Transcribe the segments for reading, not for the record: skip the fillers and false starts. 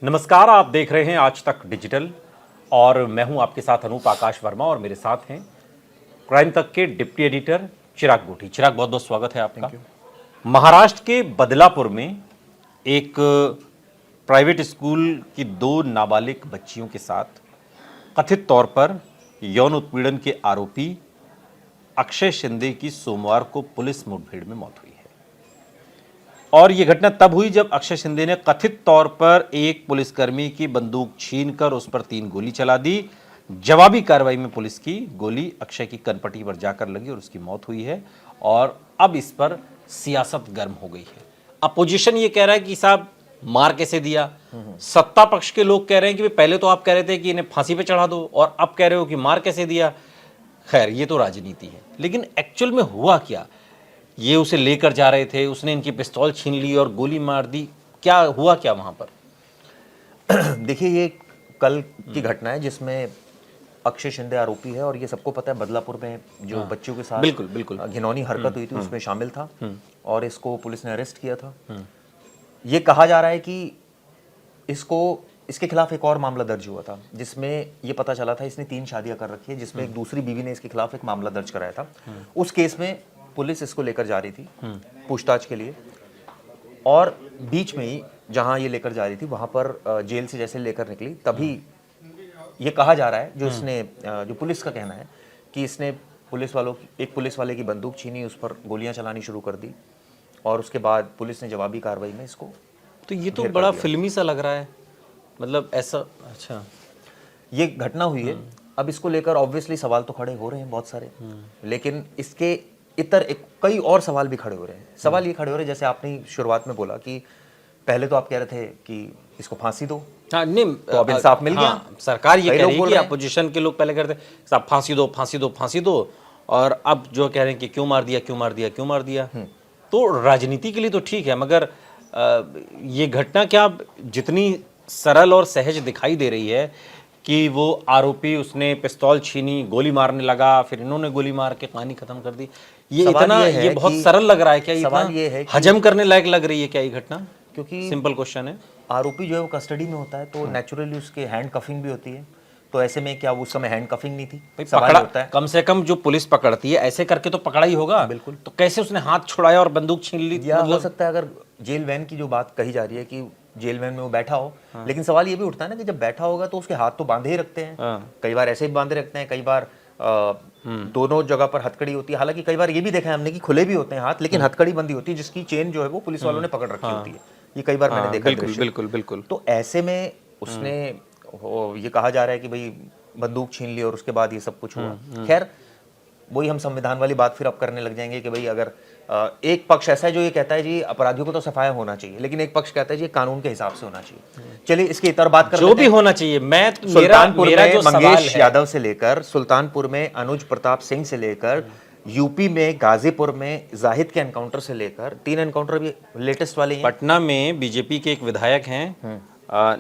नमस्कार, आप देख रहे हैं आज तक डिजिटल और मैं हूं आपके साथ अनूप आकाश वर्मा और मेरे साथ हैं क्राइम तक के डिप्टी एडिटर चिराग गोठी। चिराग, बहुत बहुत स्वागत है आपका। महाराष्ट्र के बदलापुर में एक प्राइवेट स्कूल की 2 नाबालिग बच्चियों के साथ कथित तौर पर यौन उत्पीड़न के आरोपी अक्षय शिंदे की सोमवार को पुलिस मुठभेड़ में मौत हुई है। और यह घटना तब हुई जब अक्षय शिंदे ने कथित तौर पर एक पुलिसकर्मी की बंदूक छीनकर उस पर 3 गोली चला दी। जवाबी कार्रवाई में पुलिस की गोली अक्षय की कनपटी पर जाकर लगी और उसकी मौत हुई है। और अब इस पर सियासत गर्म हो गई है। अपोजिशन ये कह रहा है कि साहब मार कैसे दिया, सत्ता पक्ष के लोग कह रहे हैं कि पहले तो आप कह रहे थे कि इन्हें फांसी पे चढ़ा दो और अब कह रहे हो कि मार कैसे दिया। खैर, ये तो राजनीति है, लेकिन एक्चुअल में हुआ क्या? ये उसे लेकर जा रहे थे, उसने इनकी पिस्तौल छीन ली और गोली मार दी। क्या हुआ क्या वहां पर? देखिए, ये कल की घटना है जिसमें अक्षय शिंदे आरोपी है और ये सबको पता है बदलापुर में जो बच्चों के साथ बिल्कुल घिनौनी हरकत हुई थी उसमें शामिल था और इसको पुलिस ने अरेस्ट किया था। ये कहा जा रहा है कि इसके खिलाफ एक और मामला दर्ज हुआ था जिसमें ये पता चला था इसने 3 शादियां कर रखी है, जिसमें एक दूसरी बीवी ने इसके खिलाफ एक मामला दर्ज कराया था। उस केस में पुलिस इसको लेकर जा रही थी पूछताछ के लिए और बीच में ही जहां ये लेकर जा रही थी वहां पर जेल से जैसे लेकर निकली तभी ये कहा जा रहा है जो पुलिस का कहना है कि इसने एक पुलिस वाले की बंदूक छीनी, उस पर गोलियां चलानी शुरू कर दी और उसके बाद पुलिस ने जवाबी कार्रवाई में इसको तो ये तो बड़ा फिल्मी सा लग रहा है, मतलब ऐसा। अच्छा, ये घटना हुई है। अब इसको लेकर ऑब्वियसली सवाल तो खड़े हो रहे हैं बहुत सारे, लेकिन इसके इतर कई और सवाल भी खड़े हो रहे हैं। सवाल ये खड़े हो रहे हैं जैसे आपने शुरुआत में बोला कि पहले तो आप कह रहे थे कि इसको फांसी दो। हाँ, नहीं तो अब इंसाफ मिल गया। सरकार ये कह रही है कि अपोजिशन के लोग पहले कहते थे साहब फांसी दो फांसी दो फांसी दो, और अब जो कह रहे हैं कि क्यों मार दिया क्यों मार दिया क्यों मार दिया। तो राजनीति के लिए तो ठीक है, मगर ये घटना क्या जितनी सरल और सहज दिखाई दे रही है कि वो आरोपी उसने पिस्तौल छीनी, गोली मारने लगा, फिर इन्होंने गोली मार के कहानी खत्म कर दी, ये बहुत सरल लग रहा है क्या? सवाल ये है हजम करने लायक लग रही है क्या ये घटना? क्योंकि सिंपल क्वेश्चन है। आरोपी जो है वो कस्टडी में होता है तो नेचुरली उसके हैंड कफिंग भी होती है, तो ऐसे में क्या उस समय हैंड कफिंग नहीं थी? सवाल होता है कम से कम जो पुलिस पकड़ती है ऐसे करके तो पकड़ा ही होगा। बिल्कुल। तो कैसे उसने हाथ छुड़ाया और बंदूक छीन ली? या हो सकता है अगर जेल वैन की जो बात कही जा रही है कि जेल वैन में वो बैठा हो, लेकिन सवाल ये भी उठता है ना कि जब बैठा होगा तो उसके हाथ तो बांधे ही रखते हैं। कई बार ऐसे ही बांधे रखते हैं, कई बार दोनों जगह पर हथकड़ी होती है। हालांकि कई बार ये भी देखा है हमने कि खुले भी होते हैं हाथ, लेकिन हथकड़ी बंदी होती है जिसकी चेन जो है वो पुलिस वालों ने पकड़ रखी होती है। ये कई बार मैंने देखा। बिल्कुल। तो ऐसे में उसने ये कहा जा रहा है कि भाई बंदूक छीन ली और उसके बाद ये सब कुछ हुआ। खैर, वही हम संविधान वाली बात फिर अब करने लग जाएंगे कि भाई अगर एक पक्ष ऐसा है जो ये कहता है जी अपराधियों को तो सफाया होना चाहिए, लेकिन एक पक्ष कहता है जी कानून के हिसाब से होना चाहिए। चलिए इसकी इतर बात कर जो भी होना चाहिए। मैं सुल्तानपुर में मंगेश यादव से लेकर, सुल्तानपुर में अनुज प्रताप सिंह से लेकर, यूपी में गाजीपुर में जाहिद के एनकाउंटर से लेकर 3 एनकाउंटर भी लेटेस्ट वाले हैं। पटना में बीजेपी के एक विधायक हैं,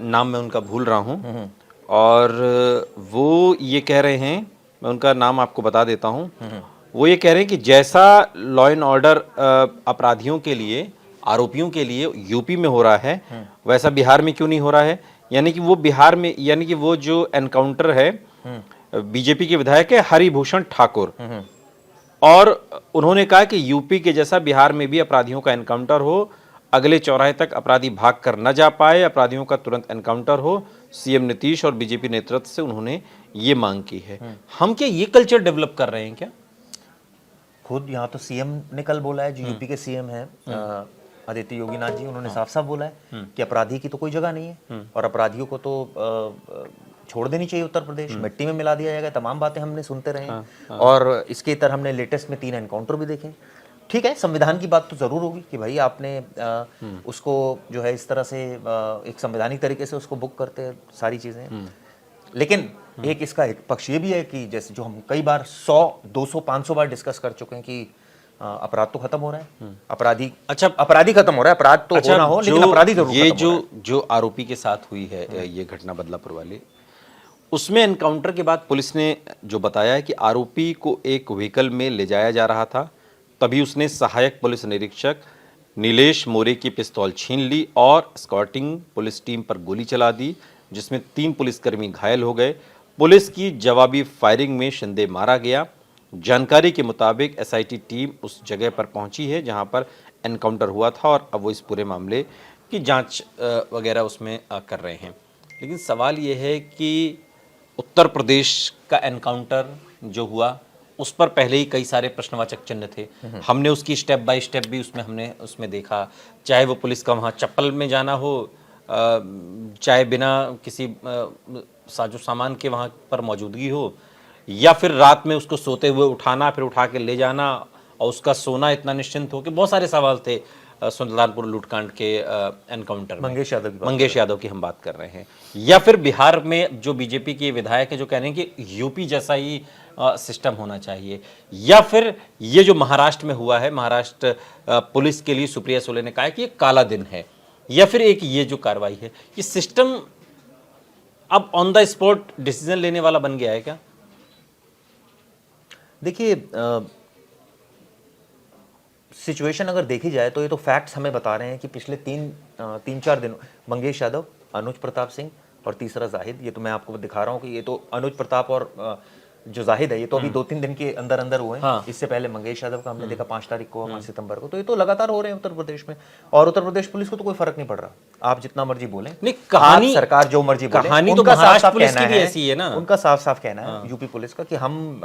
नाम मैं उनका भूल रहा हूं, और वो ये कह रहे हैं, मैं उनका नाम आपको बता देता हूं, वो ये कह रहे हैं कि जैसा लॉ एंड ऑर्डर अपराधियों के लिए, आरोपियों के लिए यूपी में हो रहा है, वैसा बिहार में क्यों नहीं हो रहा है। यानी कि वो बिहार में, यानी कि वो जो एनकाउंटर है बीजेपी के विधायक है हरिभूषण ठाकुर, और उन्होंने कहा कि यूपी के जैसा बिहार में भी अपराधियों का एनकाउंटर हो, अगले चौराहे तक अपराधी भाग कर न जा पाए, अपराधियों का तुरंत एनकाउंटर हो। सीएम नीतीश और बीजेपी नेतृत्व से उन्होंने ये मांग की है। हम क्या ये कल्चर डेवलप कर रहे हैं क्या? खुद यहाँ तो सीएम ने कल बोला है, जो यूपी के सीएम है आदित्य योगीनाथ जी, उन्होंने साफ साफ बोला है कि अपराधी की तो कोई जगह नहीं है और अपराधियों को तो छोड़ देनी चाहिए उत्तर प्रदेश, मिट्टी में मिला दिया जाएगा। तमाम बातें हमने सुनते रहे और इसके तरह हमने लेटेस्ट में 3 एनकाउंटर भी देखे। ठीक है, संविधान की बात तो जरूर होगी कि भाई आपने उसको जो है इस तरह से एक संवैधानिक तरीके से उसको बुक करते हैं सारी चीजें, लेकिन एक इसका एक पक्ष ये भी है कि जैसे जो हम कई बार 100, 200, 500 बार डिस्कस कर चुके हैं कि अपराध तो खत्म हो रहा है, अपराधी खत्म हो रहा है, अपराध तो होना हो लेकिन अपराधी जरूर ये जो आरोपी के साथ हुई है ये घटना बदलापुर वाली, उसमें एनकाउंटर के बाद पुलिस ने जो बताया है कि आरोपी को एक व्हीकल में ले जाया जा रहा था, तभी उसने सहायक पुलिस निरीक्षक नीलेश मोरे की पिस्तौल छीन ली और स्कॉटिंग पुलिस टीम पर गोली चला दी, जिसमें 3 पुलिसकर्मी घायल हो गए। पुलिस की जवाबी फायरिंग में शिंदे मारा गया। जानकारी के मुताबिक एसआईटी टीम उस जगह पर पहुंची है जहां पर एनकाउंटर हुआ था और अब वो इस पूरे मामले की जांच वगैरह उसमें कर रहे हैं। लेकिन सवाल ये है कि उत्तर प्रदेश का एनकाउंटर जो हुआ उस पर पहले ही कई सारे प्रश्नवाचक चिन्ह थे। हमने उसकी स्टेप बाय स्टेप भी हमने उसमें देखा, चाहे वो पुलिस का वहाँ चप्पल में जाना हो, चाहे बिना किसी साजो सामान के वहाँ पर मौजूदगी हो, या फिर रात में उसको सोते हुए उठाना फिर उठा के ले जाना और उसका सोना इतना निश्चिंत हो कि बहुत सारे सवाल थे सुल्तानपुर लूटकांड के एनकाउंटर में। मंगेश यादव की हम बात कर रहे हैं, या फिर बिहार में जो बीजेपी के विधायक है जो कह रहे हैं कि यूपी जैसा ही सिस्टम होना चाहिए, या फिर ये जो महाराष्ट्र में हुआ है, महाराष्ट्र पुलिस के लिए सुप्रिया सुले ने कहा है कि ये काला दिन है, या फिर एक ये जो कार्रवाई है, ये सिस्टम अब ऑन द स्पॉट डिसीजन लेने वाला बन गया है क्या? देखिए, सिचुएशन अगर देखी जाए तो ये तो फैक्ट्स हमें बता रहे हैं कि पिछले 3-4 दिनों मंगेश यादव, अनुज प्रताप सिंह और तीसरा जाहिद, ये तो मैं आपको दिखा रहा हूँ कि ये तो अनुज प्रताप और जो जाहिद है ये तो अभी 2-3 दिन के अंदर अंदर हुए हैं। हाँ। इससे पहले मंगेश यादव का हमने देखा 5 तारीख को, 5 सितंबर को। तो ये तो लगातार हो रहे हैं उत्तर प्रदेश में, और उत्तर प्रदेश पुलिस को तो कोई फर्क नहीं पड़ रहा। आप जितना मर्जी बोलें, नहीं, कहानी आप सरकार जो मर्जी बोले, कहानी तो उनका महाराष्ट्र साफ-साफ पुलिस कहना की भी है, ऐसी है ना। उनका साफ साफ कहना है यूपी पुलिस का कि हम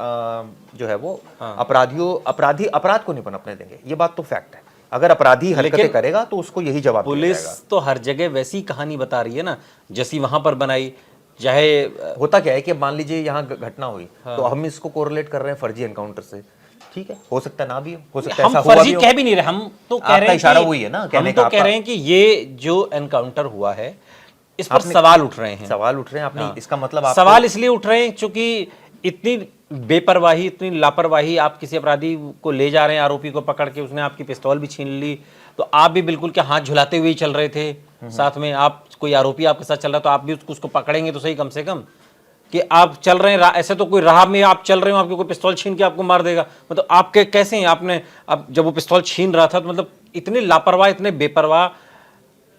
जो है वो अपराध को नहीं पनपने देंगे। ये बात तो फैक्ट है। अगर अपराधी हरकतें करेगा तो उसको यही जवाब दिया पुलिस जाएगा। तो हर जगह वैसी कहानी बता रही है ना, जैसी वहां पर बनाई। चाहे होता क्या है कि मान लीजिए यहाँ घटना हुई, तो हम इसको कोरिलेट कर रहे हैं फर्जी एनकाउंटर से। ठीक है, हो सकता है ना भी हो सकता है हम ऐसा हुआ फर्जी भी हो। कह भी नहीं रहे, हम तो कह रहे हैं इशारा कि वही है ना, हम कहने तो का कह रहे हैं कि ये जो एनकाउंटर हुआ है इस पर सवाल उठ रहे हैं। सवाल उठ रहे हैं आपने, इसका मतलब आप सवाल इसलिए उठ रहे हैं क्योंकि इतनी बेपरवाही, इतनी लापरवाही, आप किसी अपराधी को ले जा रहे हैं, आरोपी को पकड़ के, उसने आपकी पिस्तौल भी छीन ली, तो आप भी बिल्कुल क्या हाथ झुलाते हुए ही चल रहे थे साथ में। आप कोई आरोपी आपके साथ चल रहा तो आप भी उसको पकड़ेंगे तो सही, कम से कम कि आप चल रहे हैं ऐसे तो कोई राह में आप चल रहे हो, आपको कोई पिस्तौल छीन के आपको मार देगा, मतलब आप कैसे हैं? आपने अब जब वो पिस्तौल छीन रहा था तो मतलब इतने लापरवाह, इतने बेपरवाह,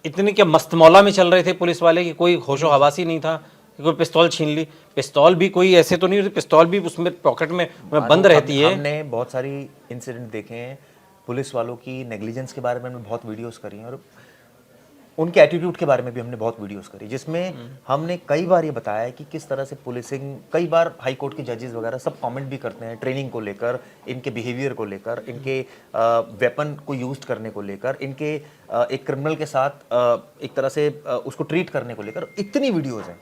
इतने के मस्तमौला में चल रहे थे पुलिस वाले कि कोई होशो हवास ही नहीं था कि कोई पिस्तौल छीन ली। पिस्तौल भी कोई ऐसे तो नहीं होती, पिस्तौल भी उसमें पॉकेट में बंद रहती है। हमने बहुत सारी इंसिडेंट देखे हैं पुलिस वालों की नेग्लिजेंस के बारे में, हमने बहुत वीडियोस करी हैं, और उनके एटीट्यूड के बारे में भी हमने बहुत वीडियोस करी, जिसमें हमने कई बार ये बताया है कि किस तरह से पुलिसिंग, कई बार हाई कोर्ट के जजेस वगैरह सब कमेंट भी करते हैं ट्रेनिंग को लेकर, इनके बिहेवियर को लेकर, इनके वेपन को यूज करने को लेकर, इनके एक क्रिमिनल के साथ एक तरह से उसको ट्रीट करने को लेकर। इतनी वीडियोस हैं,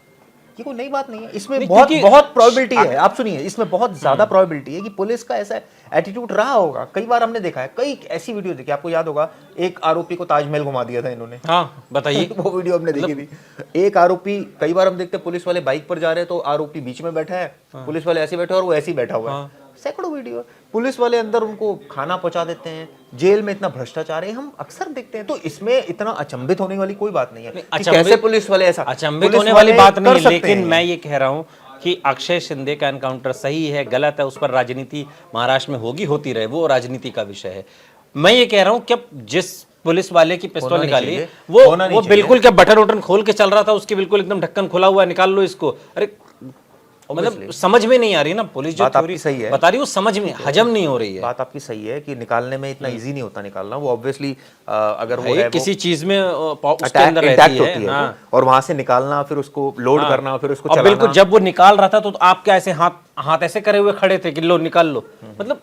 ये कोई नई बात नहीं है। इसमें बहुत प्रोबेबिलिटी है, आप सुनिए, इसमें बहुत ज्यादा प्रोबेबिलिटी है कि पुलिस का ऐसा एटीट्यूड रहा होगा। कई बार हमने देखा है, कई ऐसी वीडियो देखी, आपको याद होगा एक आरोपी को ताजमहल घुमा दिया था इन्होंने। हाँ, बताइए। वो वीडियो हमने देखी थी। एक आरोपी, कई बार हम देखते हैं पुलिस वाले बाइक पर जा रहे हैं तो आरोपी बीच में बैठा है, पुलिस वाले ऐसे बैठे और वो ऐसे ही बैठा हुआ है। सैकड़ों वीडियो, पुलिस वाले अंदर उनको खाना पहुंचा देते हैं, जेल में इतना भ्रष्टाचार है, हम अक्सर देखते हैं। तो इसमें इतना अचंभित होने वाली कोई बात नहीं है कि कैसे पुलिस वाले ऐसा, अचंभित होने वाली बात नहीं है। लेकिन मैं ये कह रहा हूं कि अक्षय शिंदे का एनकाउंटर सही है गलत है, उस पर राजनीति महाराष्ट्र में होगी, होती रहे, वो राजनीति का विषय है। मैं ये कह रहा हूं कि जिस पुलिस वाले की पिस्तौल निकाली वो बिल्कुल क्या बटन वटन खोल के चल रहा था, उसके बिल्कुल एकदम ढक्कन खुला हुआ, निकाल लो इसको। अरे मतलब समझ में नहीं आ रही ना, पुलिस जो थ्योरी सही है बता रही है वो समझ में हजम नहीं हो रही है। बात आपकी सही है कि निकालने में इतना इजी नहीं होता निकालना, वो ऑब्वियसली अगर वो है किसी चीज में उसके अंदर रहती है, हाँ। और वहां से निकालना, फिर उसको लोड करना, फिर उसको चलाना। बिल्कुल जब वो निकाल रहा था तो आप क्या ऐसे हाथ ऐसे करे हुए खड़े थे कि लो निकाल लो, मतलब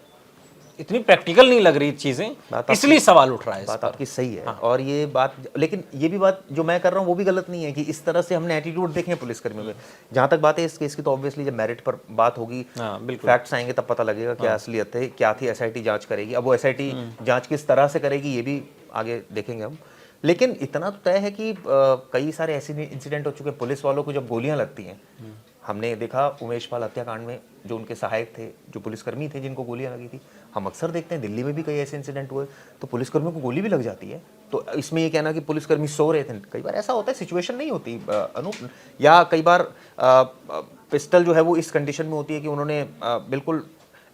इतनी प्रैक्टिकल नहीं लग रही चीजें, इसलिए सवाल उठ रहा है। बात आपकी सही है। और ये बात, लेकिन ये भी बात जो मैं कर रहा हूँ वो भी गलत नहीं है कि इस तरह से हमने एटीट्यूड देखे हैं पुलिसकर्मियों में। जहां तक बात है इस केस की, तो ऑब्वियसली जब मेरिट पर बात होगी, फैक्ट्स आएंगे, तब पता लगेगा क्या असलियत है, क्या थी। एसआईटी जांच करेगी, अब वो एसआईटी जांच किस तरह से करेगी ये भी आगे देखेंगे हम। लेकिन इतना तो तय है कि कई सारे ऐसे इंसिडेंट हो चुके हैं पुलिस वालों को जब गोलियां लगती हैं। हमने देखा उमेश पाल हत्याकांड में जो उनके सहायक थे, जो पुलिसकर्मी थे जिनको गोलियां लगी थी, हम अक्सर देखते हैं दिल्ली में भी कई ऐसे इंसिडेंट हुए तो पुलिसकर्मियों को गोली भी लग जाती है। तो इसमें ये कहना कि पुलिसकर्मी सो रहे थे, कई बार ऐसा होता है, सिचुएशन नहीं होती अनूप, या कई बार पिस्टल जो है वो इस कंडीशन में होती है कि उन्होंने बिल्कुल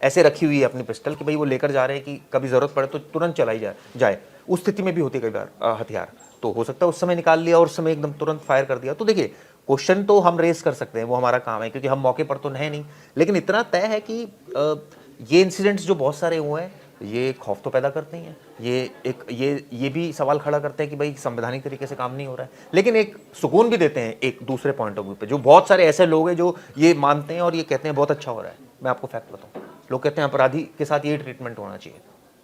ऐसे रखी हुई है अपनी पिस्टल कि भाई वो लेकर जा रहे हैं कि कभी जरूरत पड़े तो तुरंत चलाई जाए। उस स्थिति में भी होते कई बार हथियार, तो हो सकता है उस समय निकाल लिया और उस समय एकदम तुरंत फायर कर दिया। तो देखिए, क्वेश्चन तो हम रेस कर सकते हैं, वो हमारा काम है, क्योंकि हम मौके पर तो है नहीं, लेकिन इतना तय है कि ये इंसिडेंट्स जो बहुत सारे हुए हैं, ये खौफ तो पैदा करते ही हैं। ये भी सवाल खड़ा करते हैं कि भाई संवैधानिक तरीके से काम नहीं हो रहा है, लेकिन एक सुकून भी देते हैं एक दूसरे पॉइंट ऑफ व्यू पे। जो बहुत सारे ऐसे लोग हैं जो ये मानते हैं और ये कहते हैं बहुत अच्छा हो रहा है। मैं आपको फैक्ट बताऊं, लोग कहते हैं अपराधी के साथ ये ट्रीटमेंट होना चाहिए,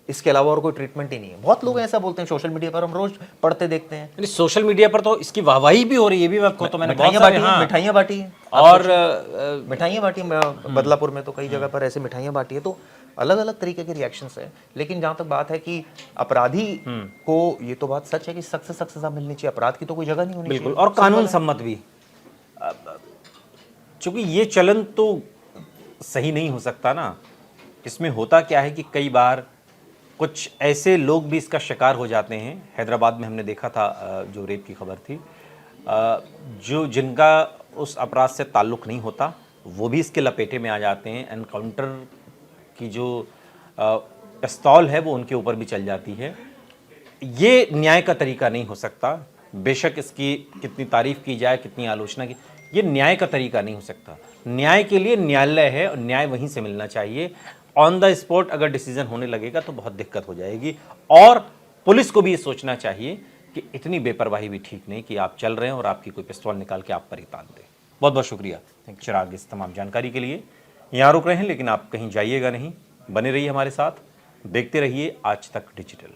इसके अलावा और कोई ट्रीटमेंट ही नहीं है। बहुत लोग ऐसा बोलते हैं, सोशल मीडिया पर हम रोज पढ़ते देखते हैं। यानी सोशल मीडिया पर तो इसकी वाहवाही भी हो रही है, ये भी मैं आपको तो मैंने बहुत मिठाइयाँ सारे, बांटी हैं, हाँ, मिठाइयाँ बांटी हैं और मिठाइयाँ बांटी हैं, बदलापुर में तो कई जगह पर ऐसे मिठाइयाँ बांटी है। तो अलग अलग तरीके के रिएक्शंस है, लेकिन जहां तक बात है कि अपराधी को, ये तो बात सच है कि सख्त से सख्त सजा मिलनी चाहिए, अपराध की तो कोई जगह नहीं होनी बिल्कुल, चाहिए। और कानून सम्मत भी, क्योंकि ये चलन तो सही नहीं हो सकता ना। इसमें होता क्या है कि कई बार कुछ ऐसे लोग भी इसका शिकार हो जाते हैं। हैदराबाद में हमने देखा था, जो रेप की खबर थी, जो जिनका उस अपराध से ताल्लुक़ नहीं होता वो भी इसके लपेटे में आ जाते हैं। एनकाउंटर की जो पिस्तौल है वो उनके ऊपर भी चल जाती है। ये न्याय का तरीका नहीं हो सकता। बेशक इसकी कितनी तारीफ की जाए, कितनी आलोचना की, ये न्याय का तरीका नहीं हो सकता। न्याय के लिए न्यायालय है और न्याय वहीं से मिलना चाहिए। ऑन द स्पॉट अगर डिसीजन होने लगेगा तो बहुत दिक्कत हो जाएगी। और पुलिस को भी ये सोचना चाहिए कि इतनी बेपरवाही भी ठीक नहीं कि आप चल रहे हैं और आपकी कोई पिस्तौल निकाल के आप पर ही तान दे। बहुत बहुत शुक्रिया चिराग इस तमाम जानकारी के लिए। यहाँ रुक रहे हैं, लेकिन आप कहीं जाइएगा नहीं, बने रहिए हमारे साथ, देखते रहिए आज तक डिजिटल।